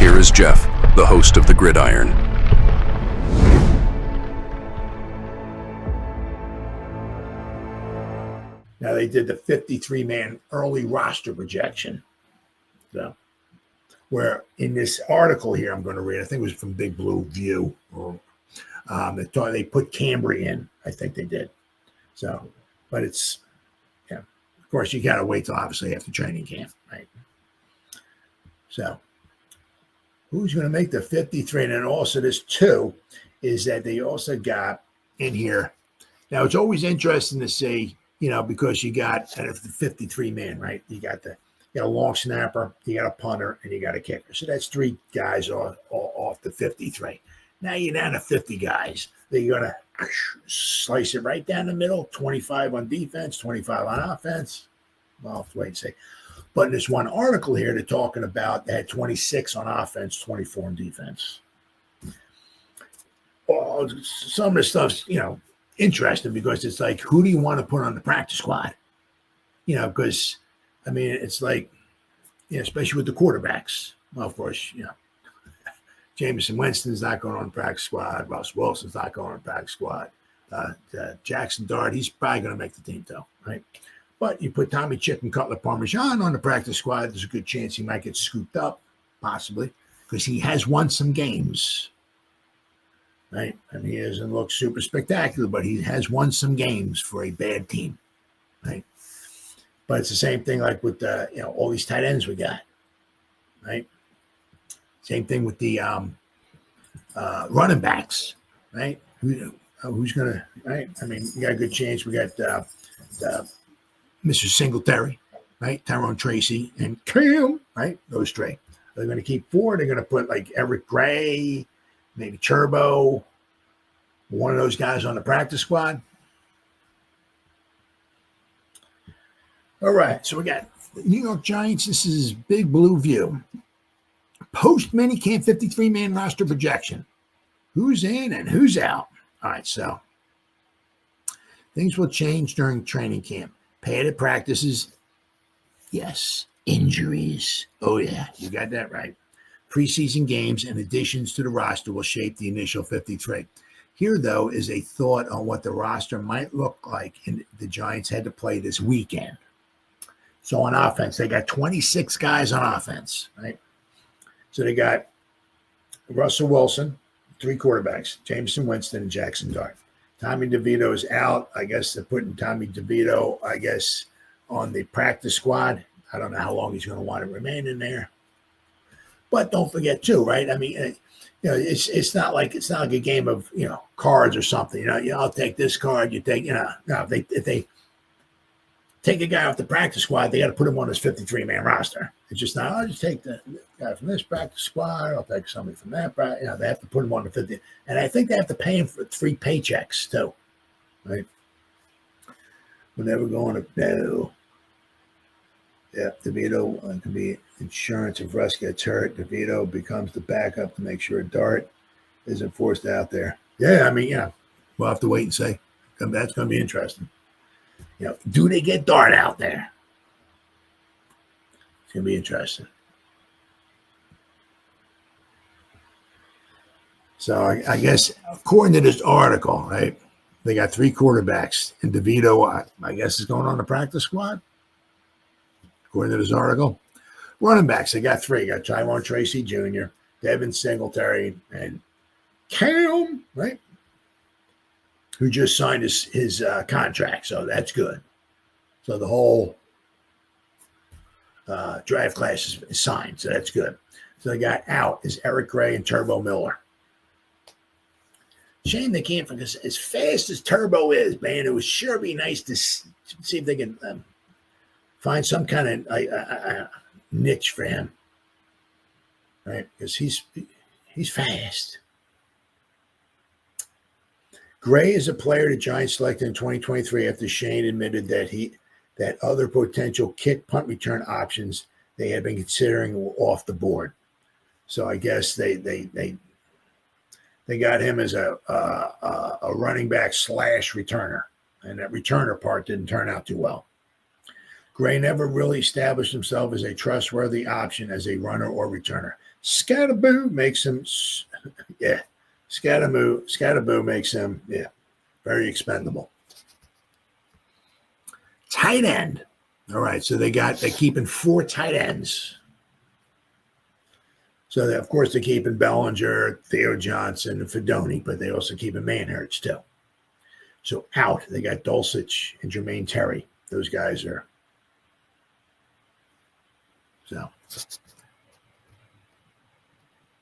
here is Jeff, the host of the Gridiron. Now, they did the 53-man early roster projection. So, where in this article here I'm going to read, I think it was from Big Blue View, they put Cambry in. I think they did. So, but it's, yeah, of course, you got to wait till obviously after training camp, right? So, who's going to make the 53? And then also this too is that they also got in here. Now, it's always interesting to see, because you got the 53 man, right? You got a long snapper, you got a punter, and you got a kicker. So that's 3 guys off the 53. Now you're down to 50 guys. They're going to slice it right down the middle, 25 on defense, 25 on offense. Well, I'll have to wait and see. But in this one article here, they're talking about they had 26 on offense, 24 on defense. Well, some of the stuff's, interesting because it's like, who do you want to put on the practice squad? Because, it's like, especially with the quarterbacks. Well, of course, Jameis and Winston's not going on the practice squad. Russ Wilson's not going on the practice squad. Jaxson Dart, he's probably going to make the team, though, right? But you put Tommy Chicken Cutler Parmesan on the practice squad, there's a good chance he might get scooped up, possibly, because he has won some games. Right? He doesn't look super spectacular, but he has won some games for a bad team. Right? But it's the same thing like with all these tight ends we got. Right? Same thing with the running backs. Right? Who's gonna, right? You got a good chance. We got Mr. Singletary, right? Tyrone, Tracy, and Cam, right? Those 3. They're going to keep 4. They're going to put like Eric Gray, maybe Turbo, one of those guys on the practice squad. All right, so we got the New York Giants. This is Big Blue View. Post-minicamp 53-man roster projection. Who's in and who's out? All right, so things will change during training camp. Padded practices, yes. Injuries, oh yeah, you got that right. Preseason games and additions to the roster will shape the initial 53. Here, though, is a thought on what the roster might look like the Giants had to play this weekend. So on offense, they got 26 guys on offense, right? So they got Russell Wilson, 3 quarterbacks, Jameis and Winston, and Jaxson Dart. Tommy DeVito is out. I guess they're putting Tommy DeVito, on the practice squad. I don't know how long he's going to want to remain in there. But don't forget, too, right? It's not like a game of, cards or something. I'll take this card. You take, no, if they take a guy off the practice squad, they got to put him on his 53-man roster. It's just not, I'll just take the guy from this practice squad. I'll take somebody from that practice. They have to put him on the 50. And I think they have to pay him for 3 paychecks, too. Right? We're never going to no. Yeah, DeVito can be insurance if Russ gets hurt. DeVito becomes the backup to make sure Dart isn't forced out there. Yeah, we'll have to wait and see. That's going to be interesting. Do they get Dart out there? It's going to be interesting. So I guess according to this article, right, they got 3 quarterbacks, and DeVito, I guess, is going on the practice squad. According to this article, running backs, they got 3. Got Tyrone, Tracy Jr., Devin, Singletary, and Cam, right? Who just signed his contract, so that's good. So the whole draft class is signed, so that's good. So they got out is Eric Gray and Turbo Miller. Shame they can't, because as fast as Turbo is, man, it would sure be nice to see if they can find some kind of niche for him, right? Because he's fast. Gray is a player the Giants selected in 2023 after Shane admitted that other potential kick punt return options they had been considering were off the board. So I guess they got him as a running back / returner, and that returner part didn't turn out too well. Gray never really established himself as a trustworthy option as a runner or returner. Skattebo makes him, yeah, Skattebo makes him, yeah, very expendable. Tight end. All right, so they're keeping 4 tight ends. So, of course, they're keeping Bellinger, Theo Johnson, and Fedoni, but they also keep Manhurts, too. So, out, they got Dulcich and Jermaine Terry. Those guys are. So.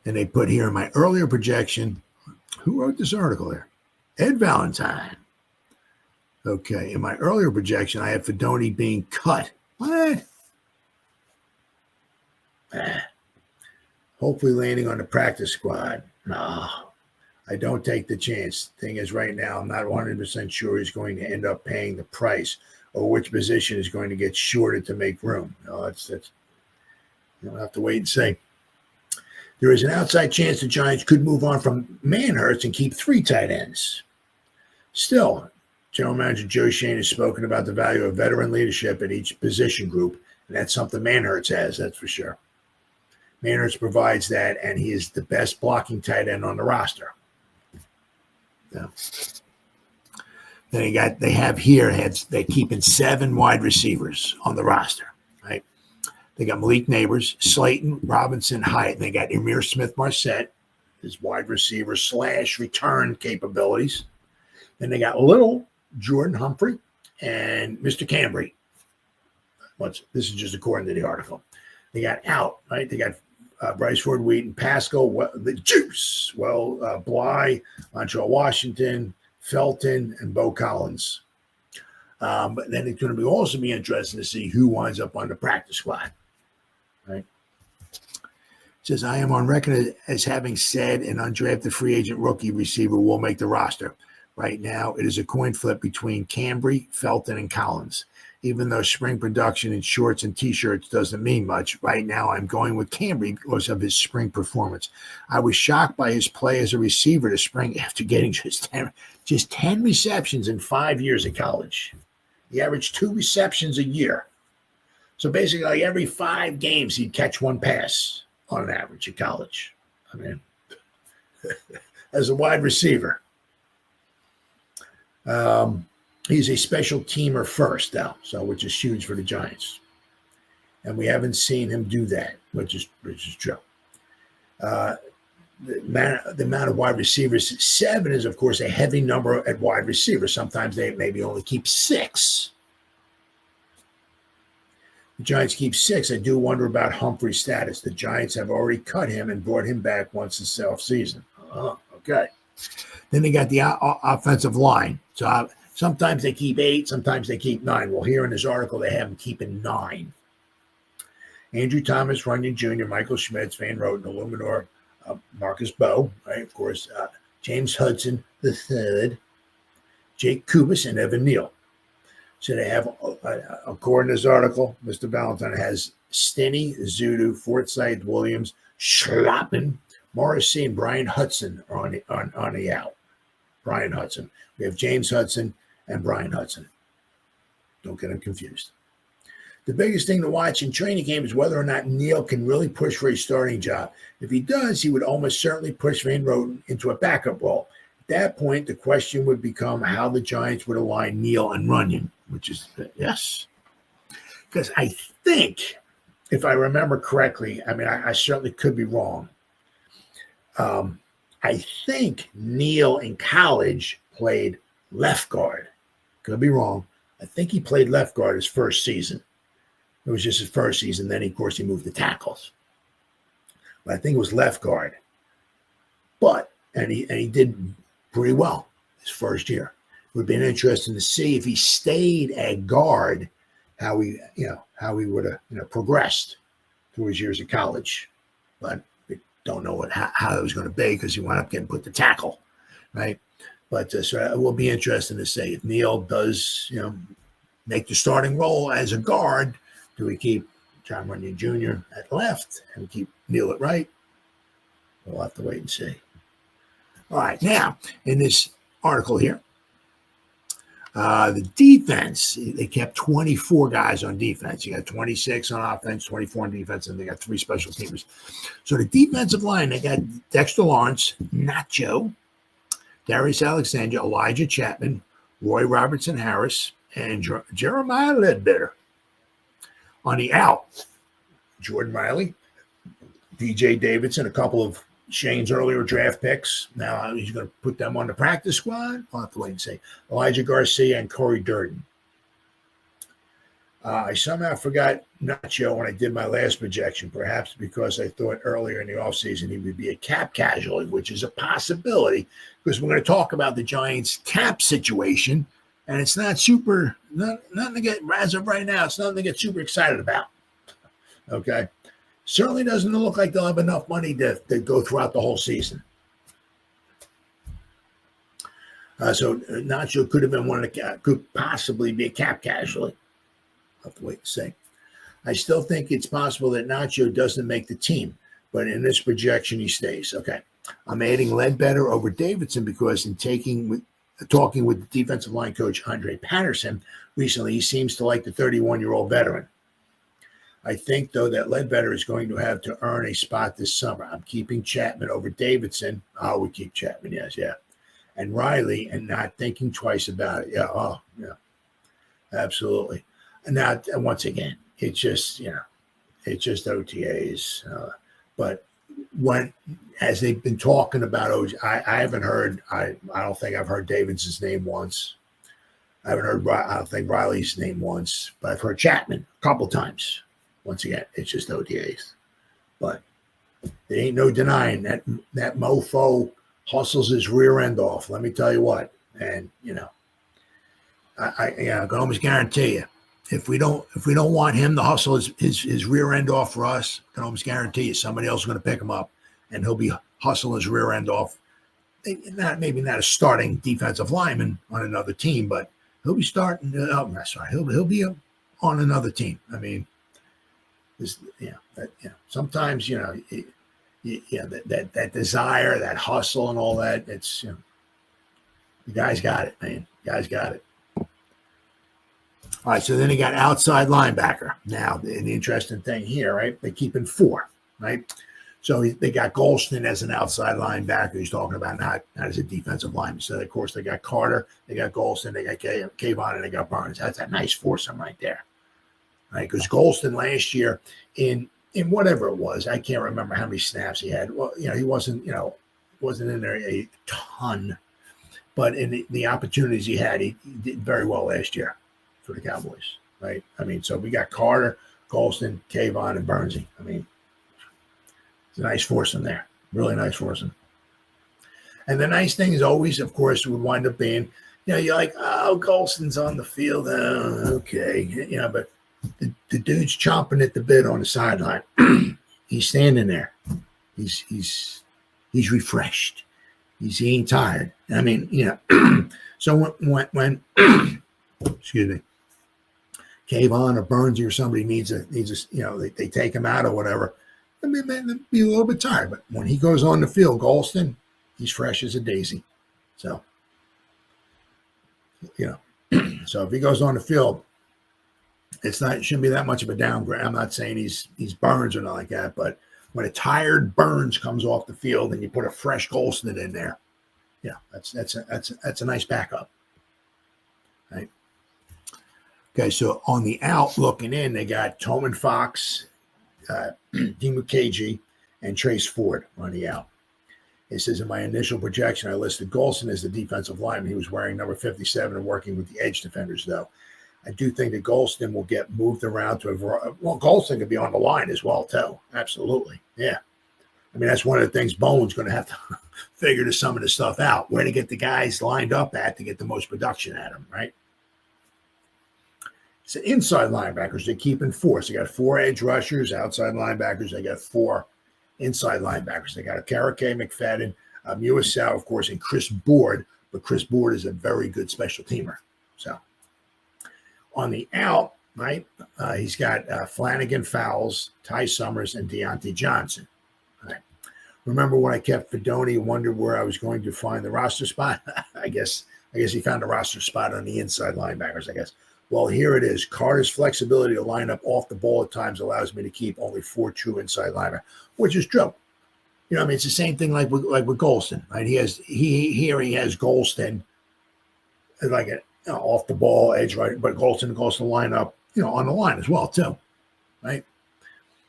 And they put here in my earlier projection, who wrote this article there? Ed Valentine. Okay, in my earlier projection, I had Fedoni being cut. What? Hopefully landing on the practice squad. No, I don't take the chance. Thing is, right now, I'm not 100% sure he's going to end up paying the price or which position is going to get shorted to make room. No, that's you'll have to wait and see. There is an outside chance the Giants could move on from Manhurts and keep 3 tight ends. Still, General Manager Joe Schoen has spoken about the value of veteran leadership at each position group, and that's something Manhurts has, that's for sure. Manhurts provides that, and he is the best blocking tight end on the roster. So. Then they're keeping 7 wide receivers on the roster, right? They got Malik Neighbors, Slayton, Robinson, Hyatt. They got Emir Smith-Marset, his wide receiver / return capabilities. Then they got Little, Jordan Humphrey, and Mr. Cambry. This is just according to the article. They got out, right? They got Bryce Ford Wheaton, Pascal, the Juice, Bly, Montreal Washington, Felton, and Bo Collins. But then it's going to also be interesting to see who winds up on the practice squad. Right? It says, I am on record as having said an undrafted free agent rookie receiver will make the roster. Right now, it is a coin flip between Cambry, Felton, and Collins. Even though spring production in shorts and T-shirts doesn't mean much, right now I'm going with Cambry because of his spring performance. I was shocked by his play as a receiver this spring after getting just 10 receptions in 5 years of college. He averaged 2 receptions a year. So basically, like every 5 games, he'd catch 1 pass on an average at college. I mean, as a wide receiver. He's a special teamer first, though, so which is huge for the Giants. And we haven't seen him do that, which is true. The amount of wide receivers, 7 is, of course, a heavy number at wide receiver. Sometimes they maybe only keep 6. The Giants keep 6. I do wonder about Humphrey's status. The Giants have already cut him and brought him back once this offseason. Okay. Then they got the offensive line. So sometimes they keep 8, sometimes they keep 9. Well, here in this article, they have them keeping 9. Andrew Thomas, Runyon Jr., Michael Schmitz, Van Roten, Illuminor, Marcus Bowe, right? Of course, James Hudson III, Jake Kubis, and Evan Neal. So they have, according to this article, Mr. Valentine has Stinney, Zudu, Forsythe, Williams, Schlappen, Morrissey, and Brian Hudson are on the out. Brian Hudson. We have James Hudson and Brian Hudson. Don't get them confused. The biggest thing to watch in training camp is whether or not Neal can really push for a starting job. If he does, he would almost certainly push Van Roten into a backup role. At that point, the question would become how the Giants would align Neal and Runyon, which is yes. Because I think, if I remember correctly, I mean, I certainly could be wrong. I think Neal in college played left guard. Could be wrong. I think he played left guard his first season. It was just his first season. Then, of course, he moved to tackles. But I think it was left guard. And he did pretty well his first year. It would have been interesting to see if he stayed at guard, how he would have progressed through his years of college. But we don't know how it was going to be because he wound up getting put to tackle, right? But so it will be interesting to see if Neal does, make the starting role as a guard. Do we keep John Runyon Jr. at left and keep Neal at right? We'll have to wait and see. All right, now in this article here, The defense, they kept 24 guys on defense. You got 26 on offense, 24 on defense, and they got 3 special teamers. So the defensive line, they got Dexter Lawrence, Nacho, Darius Alexander, Elijah Chapman, Roy Robertson Harris, and Jeremiah Ledbetter. On the out, Jordan Riley, DJ Davidson, a couple of Shane's earlier draft picks. Now he's going to put them on the practice squad. I'll have to wait and see. Elijah Garcia and Corey Durden. I somehow forgot Nacho when I did my last projection, perhaps because I thought earlier in the offseason he would be a cap casualty, which is a possibility because we're going to talk about the Giants' cap situation, and it's not super, nothing to get, as of right now, it's nothing to get super excited about. Okay? Certainly doesn't look like they'll have enough money to go throughout the whole season. So Nacho could have been one of the could possibly be a cap casualty. I'll have to wait and see. I still think it's possible that Nacho doesn't make the team, but in this projection he stays. Okay, I'm adding Ledbetter over Davidson because in talking with the defensive line coach Andre Patterson recently, he seems to like the 31-year-old veteran. I think, though, that Ledbetter is going to have to earn a spot this summer. I'm keeping Chapman over Davidson. Oh, we keep Chapman, yes, yeah. And Riley, and not thinking twice about it. Yeah, oh, yeah, absolutely. And now, once again, it's just, it's just OTAs. But as they've been talking about OJ, I haven't heard, I don't think I've heard Davidson's name once. I don't think Riley's name once, but I've heard Chapman a couple times. Once again, it's just OTAs. But there ain't no denying that mofo hustles his rear end off. Let me tell you what. And, I can almost guarantee you, if we don't want him to hustle his rear end off for us, I can almost guarantee you somebody else is going to pick him up and he'll be hustling his rear end off. Maybe not a starting defensive lineman on another team, but he'll be starting. He'll be on another team. I mean, sometimes that desire, that hustle, and all that. It's the guy's got it, man. The guy's got it. All right, so then he got outside linebacker. Now, the interesting thing here, right? They keep in 4, right? So they got Golston as an outside linebacker. He's talking about not as a defensive lineman. So, of course, they got Carter, they got Golston, they got Kayvon, and they got Burns. That's a nice foursome right there. Right, because Golston last year in whatever it was, I can't remember how many snaps he had. Well, he wasn't in there a ton, but in the opportunities he had, he did very well last year for the Cowboys. Right, I mean, so we got Carter, Golston, Kayvon, and Burnsy. I mean, it's a nice foursome there, really nice foursome. And the nice thing is always, of course, would wind up being, you're like, oh, Golston's on the field, okay, but. The dude's chomping at the bit on the sideline. He's standing there. He's refreshed. He ain't tired. I mean, So when excuse me, Kayvon or Burnsy or somebody needs a they take him out or whatever. I mean, they'll be a little bit tired, but when he goes on the field, Golston, he's fresh as a daisy. So so if he goes on the field. It shouldn't be that much of a downgrade. I'm not saying he's Burns or nothing like that, but when a tired Burns comes off the field and you put a fresh Golston in there, that's a nice backup. Right. Okay, so on the out looking in, they got Toman Fox, Dimukeji, and Trace Ford on the out. It says in my initial projection, I listed Golston as the defensive lineman. He was wearing number 57 and working with the edge defenders, though. I do think that Golston will get moved around to Golston could be on the line as well, too. Absolutely. Yeah. I mean, that's one of the things Bowen's going to have to figure some of this stuff out, where to get the guys lined up at to get the most production at them, right? So inside linebackers, they keep in 4. So they got 4 edge rushers, outside linebackers. They got 4 inside linebackers. They got Karake, McFadden, Muasau, of course, and Chris Board. But Chris Board is a very good special teamer. So. On the out, right, he's got Flanagan Fowles, Ty Summers, and Deontay Johnson. Right. Remember when I kept Fedoni and wondered where I was going to find the roster spot? I guess I guess he found a roster spot on the inside linebackers, I guess. Well, here it is. Carter's flexibility to line up off the ball at times allows me to keep only 4 true inside linebackers, which is true. You know, I mean, it's the same thing like with Golston, right? He has Golston like an off the ball edge, right? But Golston line up, you know, on the line as well too, right?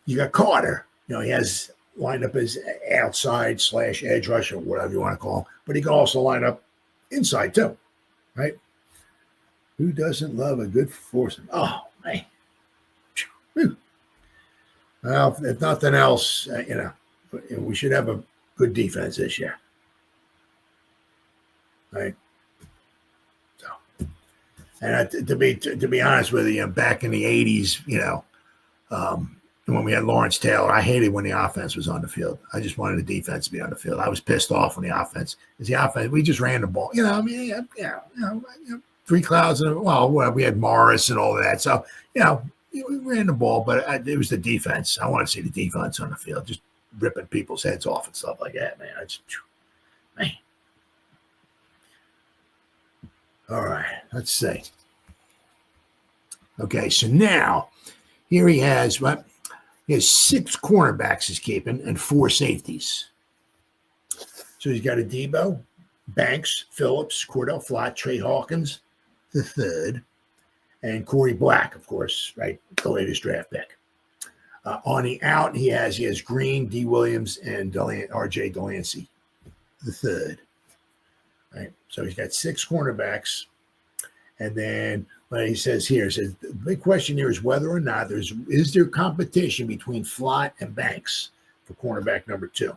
You got Carter, you know, he has lined up as outside / edge rusher, whatever you want to call him, but he can also line up inside too, right? Who doesn't love a good foursome? Oh man. Whew. Well, if nothing else, you know, we should have a good defense this year, right? So, and to be honest with you, back in the '80s, you know, when we had Lawrence Taylor, I hated when the offense was on the field. I just wanted the defense to be on the field. I was pissed off when the offense, because the offense, we just ran the ball. You know, I mean, you know, three clouds and we had Morris and all of that. So, you know, we ran the ball, but it was the defense. I want to see the defense on the field, just ripping people's heads off and stuff like that, man. Man. All right, let's see. Okay, so now here he has what? He has 6 cornerbacks he's keeping and 4 safeties. So he's got a Debo, Banks, Phillips, Cordell Flott, Trey Hawkins, the third, and Corey Black, of course, right? The latest draft pick. On the out, he has Green, D. Williams, and R.J. Delancey, the third. Right. So he's got 6 cornerbacks. And then what he says here, the big question here is whether or not is there competition between Flott and Banks for cornerback number 2.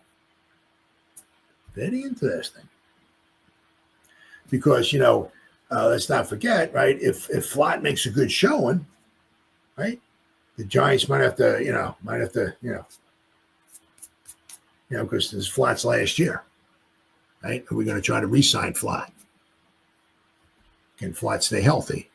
Very interesting. Because, you know, let's not forget, right? If Flott makes a good showing, right? The Giants might have to, because this is Flott's last year, right? Are we going to try to re-sign Flott? Can Flott stay healthy?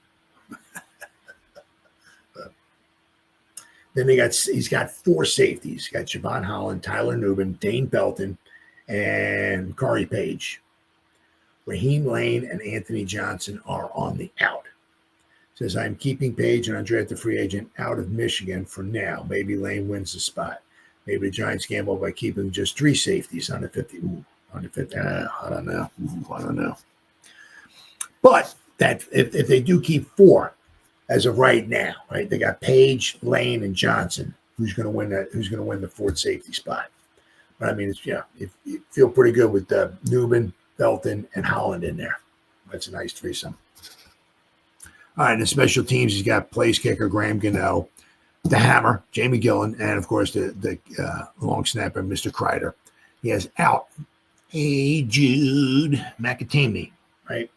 Then he's got 4 safeties. He's got Javon Holland, Tyler Nubin, Dane Belton, and Corey Page. Raheem Lane and Anthony Johnson are on the out. Says, I'm keeping Page, an undrafted free agent, out of Michigan for now. Maybe Lane wins the spot. Maybe the Giants gamble by keeping just 3 safeties on the 50. I don't know. But that if they do keep 4 as of right now, right? They got Page, Lane, and Johnson. Who's going to win that? Who's going to win the 4th safety spot? But I mean, it's if you feel pretty good with Nubin, Belton, and Holland in there. That's a nice threesome. All right, in the special teams, he's got place kicker Graham Gano, the hammer, Jamie Gillen, and of course the long snapper, Mr. Kreider. He has out Jude McAtee, right?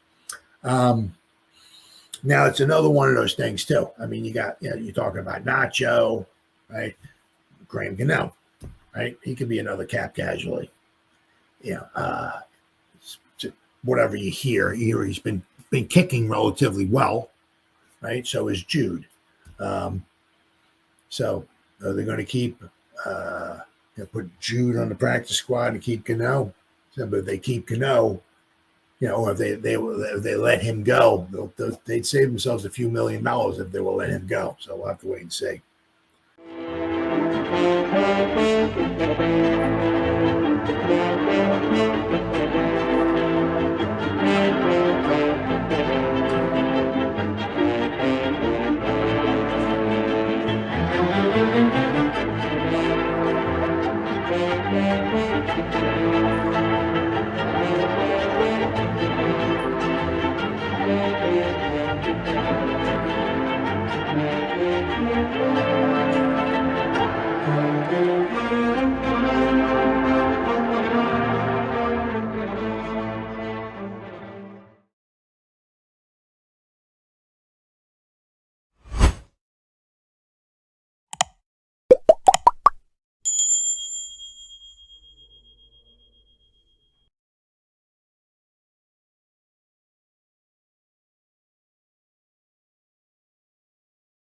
Now it's another one of those things too. I mean, you're talking about Nacho, right? Graham Gano, right? He could be another cap casualty. Whatever you hear, he's been kicking relatively well. Right, so is Jude. So they're going to keep put Jude on the practice squad and keep Gano. So, but if they keep Gano, or if they let him go, they'd save themselves a few $1 million if they will let him go. So we'll have to wait and see.